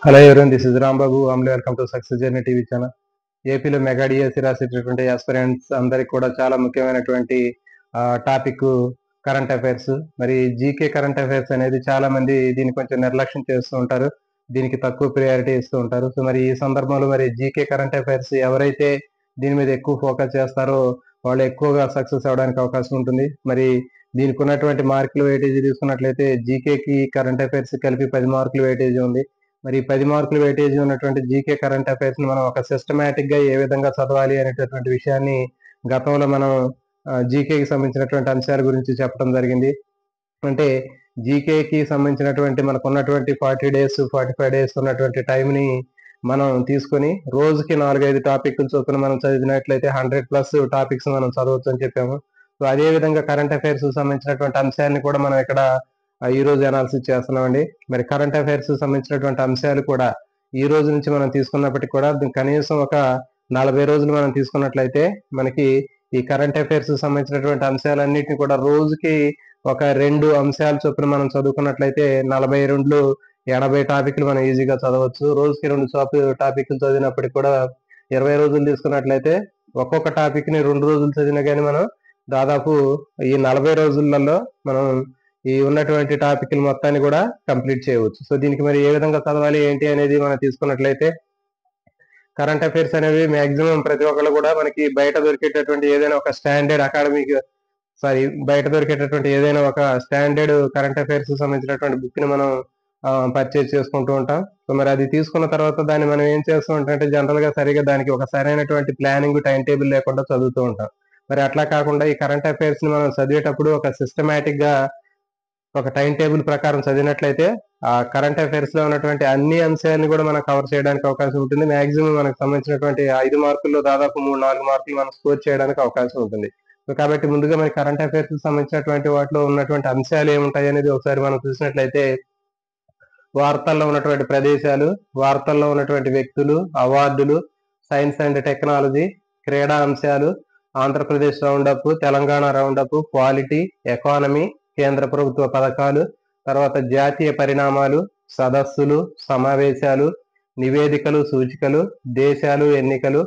Hello ఎవరైనా this is Rambabu Amli welcome to success journey TV channel. ఏపీలో mega DSC రాసేటటువంటి aspirants అందరికి కూడా చాలా ముఖ్యమైనటువంటి టాపిక్ కరెంట్ అఫైర్స్. మరి జీకే కరెంట్ అఫైర్స్ అనేది చాలా మంది దీన్ని కొంచెం నిర్లక్ష్యం చేస్తూ ఉంటారు, దీనికి తక్కువ ప్రియారిటీ ఇస్తూ ఉంటారు. సో మరి ఈ సందర్భంలో మరి జీకే కరెంట్ అఫైర్స్ ఎవరైతే దీని మీద ఎక్కువ ఫోకస్ చేస్తారో వాళ్ళు ఎక్కువగా సక్సెస్ అవడానికి అవకాశం ఉంటుంది. మరి దీనికి ఉన్నటువంటి మార్కులు వెయిటేజ్ తీసుకున్నట్లయితే జీకేకి కరెంట్ అఫైర్స్ కలిపి 10 మార్కులు వెయిటేజ్ ఉంది. మరి 10 మార్కులు వెయిటేజ్ ఉన్నటువంటి జీకే కరెంట్ అఫైర్స్ ని మనం ఒక సిస్టమేటిక్ గా ఏ విధంగా చదవాలి అనేటటువంటి విషయాన్ని గతంలో మనం జీకేకి సంబంధించినటువంటి అంశాల గురించి చెప్పడం జరిగింది. అంటే జీకేకి సంబంధించినటువంటి మనకు ఉన్నటువంటి 40 days 45 days ఉన్నటువంటి టైం ని మనం తీసుకొని రోజుకి 4-5 టాపిక్లు చొప్పున మనం చదివినట్లయితే 100+ టాపిక్స్ మనం చదవచ్చు అని చెప్పాము. సో అదే విధంగా కరెంట్ అఫైర్స్ సంబంధించినటువంటి అంశాన్ని కూడా మనం ఇక్కడ ఈ రోజు అనాలిసిస్ చేస్తున్నామండి. మరి కరెంట్ అఫైర్స్ సంబంధించినటువంటి అంశాలు కూడా ఈ రోజు నుంచి మనం తీసుకున్నప్పటికీ కూడా కనీసం ఒక 40 రోజులు మనం తీసుకున్నట్లయితే మనకి ఈ కరెంట్ అఫైర్స్ సంబంధించినటువంటి అంశాలన్నిటిని కూడా రోజుకి ఒక 2 అంశాలు చొప్పున మనం చదువుకున్నట్లయితే 42 80 టాపిక్లు మనం ఈజీగా చదవచ్చు. రోజుకి 2 టాపిక్లు చదివినప్పటికి కూడా 20 రోజులు తీసుకున్నట్లయితే ఒక్కొక్క టాపిక్ ని 2 రోజులు చదివినా కానీ మనం దాదాపు ఈ 40 రోజులలో మనం ఈ ఉన్నటువంటి టాపిక్లు మొత్తాన్ని కూడా కంప్లీట్ చేయవచ్చు. సో దీనికి మరి ఏ విధంగా చదవాలి ఏంటి అనేది మనం తీసుకున్నట్లయితే కరెంట్ అఫైర్స్ అనేవి మాక్సిమం ప్రతి ఒక్కళ్ళు కూడా మనకి బయట దొరికేటటువంటి ఏదైనా ఒక స్టాండర్డ్ కరెంట్ అఫైర్స్ సంబంధించినటువంటి బుక్ ని మనం పర్చేజ్ చేసుకుంటూ ఉంటాం. సో మరి అది తీసుకున్న తర్వాత దాన్ని మనం ఏం చేస్తూ ఉంటామంటే జనరల్ గా సరిగా దానికి ఒక సరైనటువంటి ప్లానింగ్ టైం టేబుల్ లేకుండా చదువుతూ ఉంటాం. మరి అట్లా కాకుండా ఈ కరెంట్ అఫైర్స్ ని మనం చదివేటప్పుడు ఒక సిస్టమేటిక్ గా ఒక టైం టేబుల్ ప్రకారం చదివినట్లయితే ఆ కరెంట్ అఫైర్స్ లో ఉన్నటువంటి అన్ని అంశాలను కూడా మనం కవర్ చేయడానికి అవకాశం ఉంటుంది. మాక్సిమం మనకు సంబంధించినటువంటి 5 మార్కుల్లో దాదాపు 3-4 మార్కులు మనం స్కోర్ చేయడానికి అవకాశం ఉంటుంది. సో కాబట్టి ముందుగా మన కరెంట్ అఫైర్స్ సంబంధించినటువంటి వాటిలో ఉన్నటువంటి అంశాలు ఏముంటాయి అనేది ఒకసారి మనం చూసినట్లయితే వార్తల్లో ఉన్నటువంటి ప్రదేశాలు, వార్తల్లో ఉన్నటువంటి వ్యక్తులు, అవార్డులు, సైన్స్ అండ్ టెక్నాలజీ, క్రీడా అంశాలు, Andhra Pradesh roundup, Telangana roundup, polity, economy, కేంద్ర ప్రభుత్వ పథకాలు, తర్వాత జాతీయ పరిణామాలు, సదస్సులు, సమావేశాలు, నివేదికలు, సూచికలు, దేశాలు, ఎన్నికలు,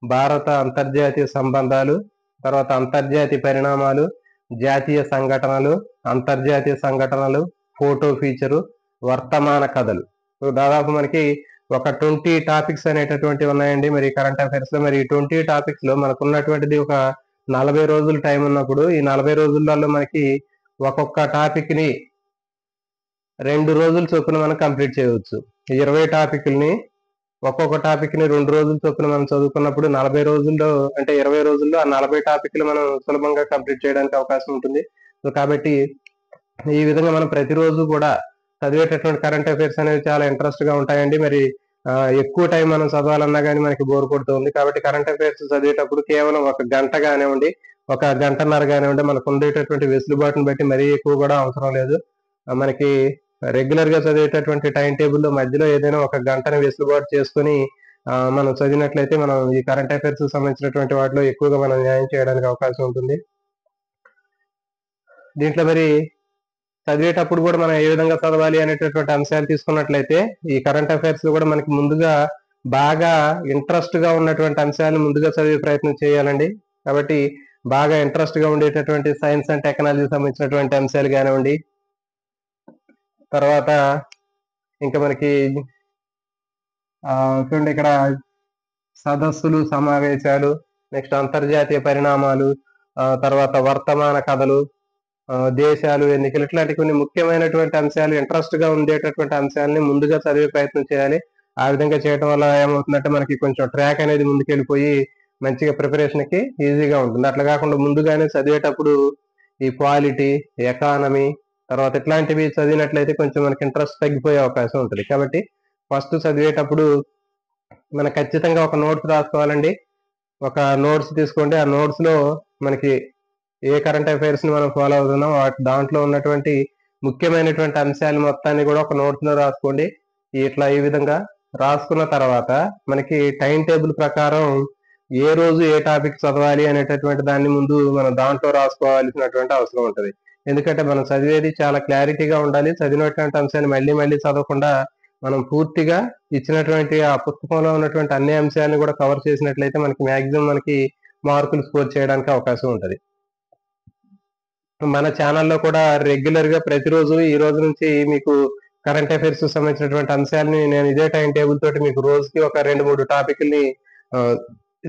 భారత అంతర్జాతీయ సంబంధాలు, తర్వాత అంతర్జాతీయ పరిణామాలు, జాతీయ సంఘటనలు, అంతర్జాతీయ సంఘటనలు, ఫోటో ఫీచరు, వర్తమాన కథలు. సో దాదాపు మనకి ఒక 20 టాపిక్స్ అనేటటువంటివి ఉన్నాయండి మరి కరెంట్ అఫైర్స్ లో. మరి 20 టాపిక్స్ లో మనకు ఉన్నటువంటిది ఒక 40 రోజులు టైం ఉన్నప్పుడు ఈ 40 రోజులలో మనకి ఒక్కొక్క టాపిక్ ని 2 రోజుల చొప్పున మనం కంప్లీట్ చేయవచ్చు. 20 టాపిక్ని ఒక్కొక్క టాపిక్ ని 2 రోజుల చొప్పున మనం చదువుకున్నప్పుడు 40 రోజుల్లో అంటే 20 రోజుల్లో ఆ 40 టాపిక్లు మనం సులభంగా కంప్లీట్ చేయడానికి అవకాశం ఉంటుంది. సో కాబట్టి ఈ విధంగా మనం ప్రతిరోజు కూడా చదివేటటువంటి కరెంట్ అఫైర్స్ అనేవి చాలా ఇంట్రెస్ట్ గా ఉంటాయండి. మరి ఎక్కువ టైం మనం చదవాలన్నా కానీ మనకి బోర్ కొడుతుంది. కాబట్టి కరెంట్ అఫైర్స్ చదివేటప్పుడు కేవలం 1 గంట కానివ్వండి, 1 గంటన్నర కానివ్వండి, మనకు ఉండేటటువంటి వెసులుబాటును బట్టి మరీ ఎక్కువ కూడా అవసరం లేదు. మనకి రెగ్యులర్ గా చదివేటటువంటి టైం టేబుల్లో మధ్యలో ఏదైనా 1 గంటని వెసులుబాటు చేసుకుని మనం చదివినట్లయితే మనం ఈ కరెంట్ అఫైర్స్ సంబంధించినటువంటి వాటిలో ఎక్కువగా మనం న్యాయం చేయడానికి అవకాశం ఉంటుంది. దీంట్లో మరి చదివేటప్పుడు కూడా మనం ఏ విధంగా చదవాలి అనేటటువంటి అంశాలు తీసుకున్నట్లయితే ఈ కరెంట్ అఫైర్స్ లో కూడా మనకి ముందుగా బాగా ఇంట్రెస్ట్ గా ఉన్నటువంటి అంశాలను ముందుగా చదివే ప్రయత్నం చేయాలండి. కాబట్టి బాగా ఇంట్రెస్ట్ గా ఉండేటటువంటి సైన్స్ అండ్ టెక్నాలజీ సంబంధించినటువంటి అంశాలు కానివ్వండి, తర్వాత ఇంకా మనకి చూడండి ఇక్కడ సదస్సులు, సమావేశాలు, నెక్స్ట్ అంతర్జాతీయ పరిణామాలు, తర్వాత వర్తమాన కథలు, దేశాలు, ఎన్నికలు, ఇట్లాంటి కొన్ని ముఖ్యమైనటువంటి అంశాలు ఇంట్రెస్ట్ గా ఉండేటటువంటి అంశాలని ముందుగా చదివే ప్రయత్నం చేయాలి. ఆ విధంగా చేయడం వల్ల ఏమవుతుందంటే మనకి కొంచెం ట్రాక్ అనేది ముందుకెళ్ళిపోయి మంచిగా ప్రిపరేషన్ కి ఈజీగా ఉంటుంది. అట్లా కాకుండా ముందుగానే చదివేటప్పుడు ఈ పాలిటీ, ఎకానమీ, తర్వాత ఇట్లాంటివి చదివినట్లయితే కొంచెం మనకి ఇంట్రెస్ట్ తగ్గిపోయే అవకాశం ఉంటుంది. కాబట్టి ఫస్ట్ చదివేటప్పుడు మనం ఖచ్చితంగా ఒక నోట్స్ రాసుకోవాలండి. ఒక నోట్స్ తీసుకోండి. ఆ నోట్స్ లో మనకి ఏ కరెంట్ అఫైర్స్ ని మనం ఫాలో అవుతున్నాం దాంట్లో ఉన్నటువంటి ముఖ్యమైనటువంటి అంశాలు మొత్తాన్ని కూడా ఒక నోట్స్ లో రాసుకోండి. ఇట్లా ఈ విధంగా రాసుకున్న తర్వాత మనకి టైం టేబుల్ ప్రకారం ఏ రోజు ఏ టాపిక్ చదవాలి అనేటటువంటి దాన్ని ముందు మనం దాంట్లో రాసుకోవాల్సినటువంటి అవసరం ఉంటుంది. ఎందుకంటే మనం చదివేది చాలా క్లారిటీగా ఉండాలి. చదివినటువంటి అంశాన్ని మళ్ళీ మళ్ళీ చదవకుండా మనం పూర్తిగా ఇచ్చినటువంటి ఆ పుస్తకంలో ఉన్నటువంటి అన్ని అంశాలను కూడా కవర్ చేసినట్లయితే మనకి మాక్సిమం మనకి మార్కులు స్కోర్ చేయడానికి అవకాశం ఉంటుంది. మన ఛానల్లో కూడా రెగ్యులర్ గా ప్రతిరోజు ఈ రోజు నుంచి మీకు కరెంట్ అఫైర్స్ సంబంధించినటువంటి అంశాలని నేను ఇదే టైం టేబుల్ తోటి మీకు రోజుకి ఒక 2-3 టాపిక్ని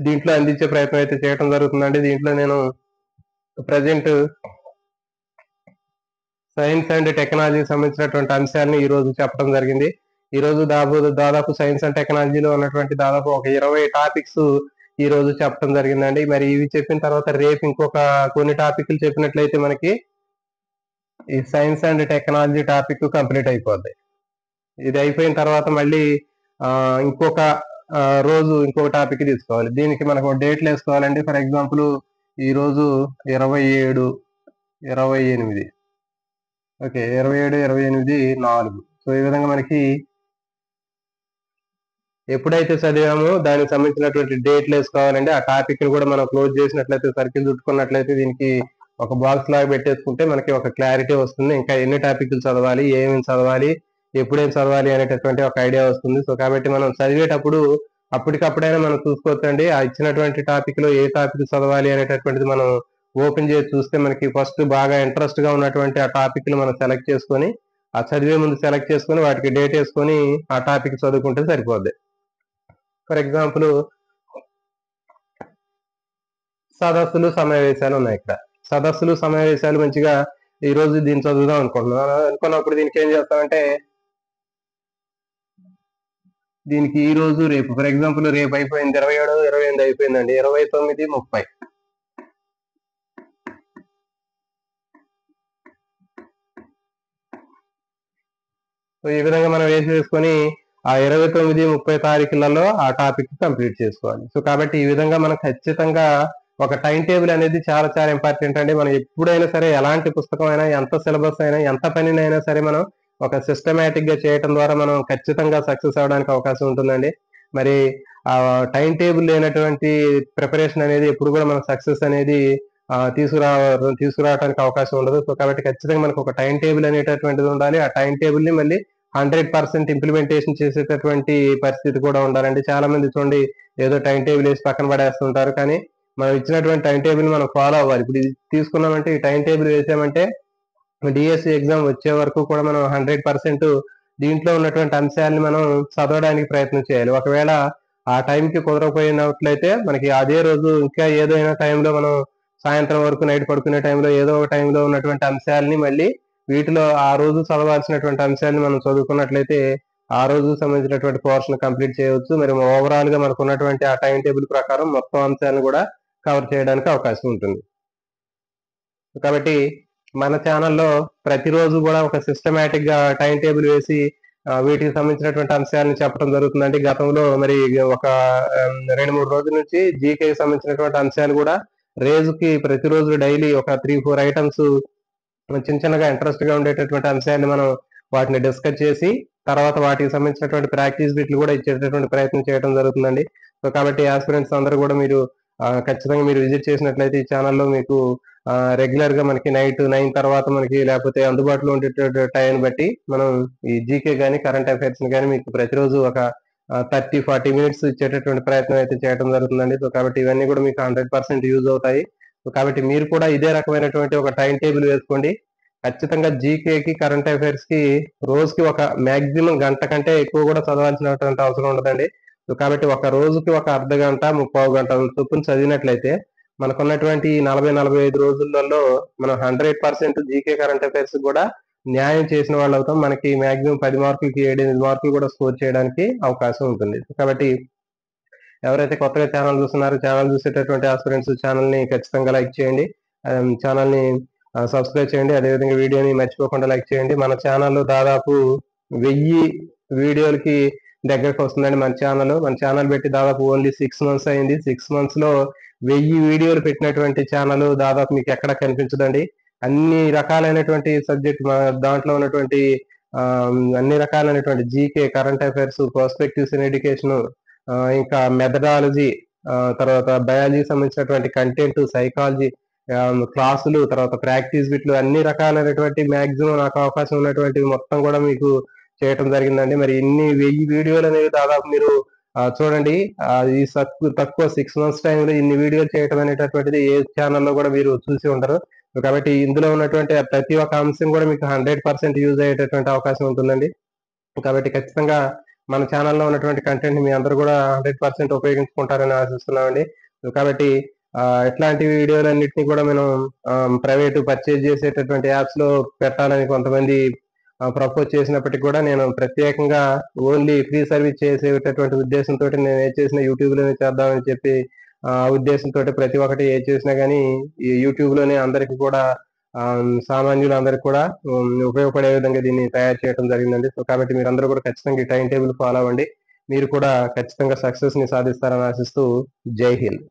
దీంట్లో అందించే ప్రయత్నం అయితే చేయడం జరుగుతుందండి. దీంట్లో నేను ప్రజెంట్ సైన్స్ అండ్ టెక్నాలజీ సంబంధించినటువంటి అంశాలను ఈ రోజు చెప్పడం జరిగింది. ఈ రోజు దాదాపు సైన్స్ అండ్ టెక్నాలజీలో ఉన్నటువంటి దాదాపు ఒక 20 టాపిక్స్ ఈ రోజు చెప్పడం జరిగిందండి. మరి ఇవి చెప్పిన తర్వాత రేపు ఇంకొక కొన్ని టాపిక్లు చెప్పినట్లయితే మనకి ఈ science and technology topic complete అయిపోద్ది. ఇది అయిపోయిన తర్వాత మళ్ళీ ఇంకొక రోజు ఇంకొక టాపిక్ తీసుకోవాలి. దీనికి మనకు డేట్లు వేసుకోవాలండి. ఫర్ ఎగ్జాంపుల్ ఈ రోజు 27, 28, ఓకే 27, 28, 4. సో ఈ విధంగా మనకి ఎప్పుడైతే చదివామో దానికి సంబంధించినటువంటి డేట్లు వేసుకోవాలండి. ఆ టాపిక్ ని కూడా మనం క్లోజ్ చేసినట్లయితే సర్కిల్ చుట్టుకున్నట్లయితే దీనికి ఒక బాక్స్ లాగా పెట్టేసుకుంటే మనకి ఒక క్లారిటీ వస్తుంది. ఇంకా ఎన్ని టాపిక్లు చదవాలి, ఏమేమి చదవాలి, ఎప్పుడేం చదవాలి అనేటటువంటి ఒక ఐడియా వస్తుంది. సో కాబట్టి మనం చదివేటప్పుడు అప్పటికప్పుడైనా మనం చూసుకోవచ్చండి. ఆ ఇచ్చినటువంటి టాపిక్ లో ఏ టాపిక్ చదవాలి అనేటటువంటిది మనం ఓపెన్ చేసి చూస్తే మనకి ఫస్ట్ బాగా ఇంట్రెస్ట్ గా ఉన్నటువంటి ఆ టాపిక్ ని మనం సెలెక్ట్ చేసుకొని ఆ చదివే ముందు సెలెక్ట్ చేసుకొని వాటికి డేట్ వేసుకొని ఆ టాపిక్ చదువుకుంటే సరిపోద్ది. ఫర్ ఎగ్జాంపుల్ సదస్సులు సమావేశాలు ఉన్నాయి. ఇక్కడ సదస్సులు సమావేశాలు మంచిగా ఈ రోజు దీన్ని చదువుదాం అనుకున్నప్పుడు దీనికి ఏం చేస్తామంటే దీనికి ఈ రోజు రేపు ఫర్ ఎగ్జాంపుల్ రేపు అయిపోయింది 27, 28 అయిపోయిందండి. 29, 30. సో ఈ విధంగా మనం వేసుకొని ఆ 29, 30 తారీఖులలో ఆ టాపిక్ కంప్లీట్ చేసుకోవాలి. సో కాబట్టి ఈ విధంగా మనం ఖచ్చితంగా ఒక టైం టేబుల్ అనేది చాలా చాలా ఇంపార్టెంట్ అండి. మనం ఎప్పుడైనా సరే ఎలాంటి పుస్తకం అయినా, ఎంత సిలబస్ అయినా, ఎంత పనినైనా సరే మనం ఒక సిస్టమేటిక్ గా చేయడం ద్వారా మనం ఖచ్చితంగా సక్సెస్ అవడానికి అవకాశం ఉంటుందండి. మరి ఆ టైం టేబుల్ లేనటువంటి ప్రిపరేషన్ అనేది ఎప్పుడు కూడా మన సక్సెస్ అనేది తీసుకురావడానికి అవకాశం ఉండదు. సో కాబట్టి ఖచ్చితంగా మనకు ఒక టైం టేబుల్ అనేటటువంటిది ఉండాలి. ఆ టైం టేబుల్ ని మళ్ళీ 100% ఇంప్లిమెంటేషన్ చేసేటటువంటి పరిస్థితి కూడా ఉండాలండి. చాలా మంది చూడండి ఏదో టైం టేబుల్ వేసి పక్కన పడేస్తుంటారు. కానీ మనం ఇచ్చినటువంటి టైం టేబుల్ మనం ఫాలో అవ్వాలి. ఇప్పుడు ఇది తీసుకున్నామంటే ఈ టైం టేబుల్ వేసామంటే డిఎస్సి ఎగ్జామ్ వచ్చే వరకు కూడా మనం 100% దీంట్లో ఉన్నటువంటి అంశాలను మనం చదవడానికి ప్రయత్నం చేయాలి. ఒకవేళ ఆ టైంకి కుదరకపోయినట్లయితే మనకి అదే రోజు ఇంకా ఏదైనా టైంలో మనం సాయంత్రం వరకు నైట్ పడుకునే టైంలో ఏదో ఒక టైంలో ఉన్నటువంటి అంశాలని మళ్ళీ వీటిలో ఆ రోజు చదవాల్సినటువంటి అంశాలను మనం చదువుకున్నట్లయితే ఆ రోజు సంబంధించినటువంటి పోర్షన్ కంప్లీట్ చేయవచ్చు. మరి ఓవరాల్ గా మనకు ఉన్నటువంటి ఆ టైం టేబుల్ ప్రకారం మొత్తం అంశాలను కూడా కవర్ చేయడానికి అవకాశం ఉంటుంది. కాబట్టి మన ఛానల్లో ప్రతిరోజు కూడా ఒక సిస్టమేటిక్ గా టైం టేబుల్ వేసి వీటికి సంబంధించినటువంటి అంశాలను చెప్పడం జరుగుతుందండి. గతంలో మరి ఒక 2-3 రోజుల నుంచి జీకే సంబంధించినటువంటి అంశాలు కూడా రోజుకి ప్రతిరోజు డైలీ ఒక 3-4 ఐటమ్స్ చిన్న చిన్నగా ఇంట్రెస్ట్ గా ఉండేటటువంటి అంశాన్ని మనం వాటిని డిస్కస్ చేసి తర్వాత వాటికి సంబంధించినటువంటి ప్రాక్టీస్ బిట్లు కూడా ఇచ్చేటటువంటి ప్రయత్నం చేయడం జరుగుతుందండి. సో కాబట్టి ఆస్పిరెంట్స్ అందరూ కూడా మీరు ఖచ్చితంగా మీరు విజిట్ చేసినట్లయితే ఈ ఛానల్లో మీకు రెగ్యులర్ గా మనకి నైట్ 9 తర్వాత మనకి లేకపోతే అందుబాటులో ఉండే టైం బట్టి మనం ఈ జీకే కానీ కరెంట్ అఫైర్స్ కానీ మీకు ప్రతిరోజు ఒక 30-40 మినిట్స్ ఇచ్చేటటువంటి ప్రయత్నం అయితే చేయడం జరుగుతుందండి. సో కాబట్టి ఇవన్నీ కూడా మీకు 100% యూజ్ అవుతాయి. సో కాబట్టి మీరు కూడా ఇదే రకమైనటువంటి ఒక టైం టేబుల్ వేసుకోండి. ఖచ్చితంగా జీకేకి కరెంట్ అఫైర్స్ కి రోజుకి ఒక మాక్సిమం గంట కంటే ఎక్కువ కూడా చదవాల్సినటువంటి అవసరం ఉండదండి. సో కాబట్టి ఒక రోజుకి ఒక అర్ధ గంట 30 గంటల చొప్పున చదివినట్లయితే మనకున్నటువంటి 40-45 రోజులలో మనం 100% జీకే కరెంట్ అఫైర్స్ కూడా న్యాయం చేసిన వాళ్ళు అవుతాం. మనకి మాక్సిమం 10 మార్కులకి 7-8 మార్కులు కూడా స్కోర్ చేయడానికి అవకాశం ఉంటుంది. కాబట్టి ఎవరైతే కొత్తగా ఛానల్ చూస్తున్నారో ఛానల్ చూసేటటువంటి ఆస్పిరెంట్స్ ఛానల్ ని ఖచ్చితంగా లైక్ చేయండి. ఛానల్ ని సబ్స్క్రైబ్ చేయండి. అదేవిధంగా వీడియోని మర్చిపోకుండా లైక్ చేయండి. మన ఛానల్లో దాదాపు 1000 వీడియోలకి దగ్గరకు వస్తుందండి మన ఛానల్ పెట్టి దాదాపు ఓన్లీ 6 మంత్స్ అయింది. 6 మంత్స్ లో 1000 వీడియోలు పెట్టినటువంటి ఛానల్ దాదాపు మీకు ఎక్కడ కనిపించదండి. అన్ని రకాలైనటువంటి సబ్జెక్ట్ దాంట్లో ఉన్నటువంటి అన్ని రకాలైనటువంటి GK, current affairs, perspectives in education, ఇంకా మెథడాలజీ, తర్వాత బయాలజీ సంబంధించినటువంటి కంటెంట్, సైకాలజీ క్లాసులు, తర్వాత ప్రాక్టీస్ బిట్లు అన్ని రకాలైనటువంటి మాక్సిమం నాకు అవకాశం ఉన్నటువంటి మొత్తం కూడా మీకు చేయటం జరిగిందండి. మరి ఇన్ని 1000 వీడియోలు అనేవి దాదాపు మీరు చూడండి. ఈ తక్కువ 6 మంత్స్ టైంలో ఇన్ని వీడియోలు చేయటం అనేటటువంటిది ఏ ఛానల్లో కూడా మీరు చూసి ఉండరు. కాబట్టి ఇందులో ఉన్నటువంటి ప్రతి ఒక్క అంశం కూడా మీకు 100% యూజ్ అయ్యేటటువంటి అవకాశం ఉంటుందండి. కాబట్టి ఖచ్చితంగా మన ఛానల్లో ఉన్నటువంటి కంటెంట్ మీ అందరూ కూడా 100% ఉపయోగించుకుంటారని ఆశిస్తున్నామండి. కాబట్టి ఇట్లాంటి వీడియోలన్నిటిని కూడా మనం ప్రైవేట్ పర్చేజ్ చేసేటటువంటి యాప్స్ లో పెట్టాలని కొంతమంది ప్రపోజ్ చేసినప్పటికీ కూడా నేను ప్రత్యేకంగా ఓన్లీ ఫ్రీ సర్వీస్ చేసేటటువంటి ఉద్దేశంతో నేను ఏది చేసినా యూట్యూబ్ లోనే చేద్దామని చెప్పి ఉద్దేశంతో ప్రతి ఒక్కటి ఏది చేసినా కానీ ఈ యూట్యూబ్ లోనే అందరికి కూడా సామాన్యులందరికీ కూడా ఉపయోగపడే విధంగా దీన్ని తయారు చేయడం జరిగిందండి. సో కాబట్టి మీరందరూ కూడా ఖచ్చితంగా ఈ టైం టేబుల్ ఫాలో అవ్వండి. మీరు కూడా ఖచ్చితంగా సక్సెస్ ని సాధిస్తారని ఆశిస్తూ జై హింద్.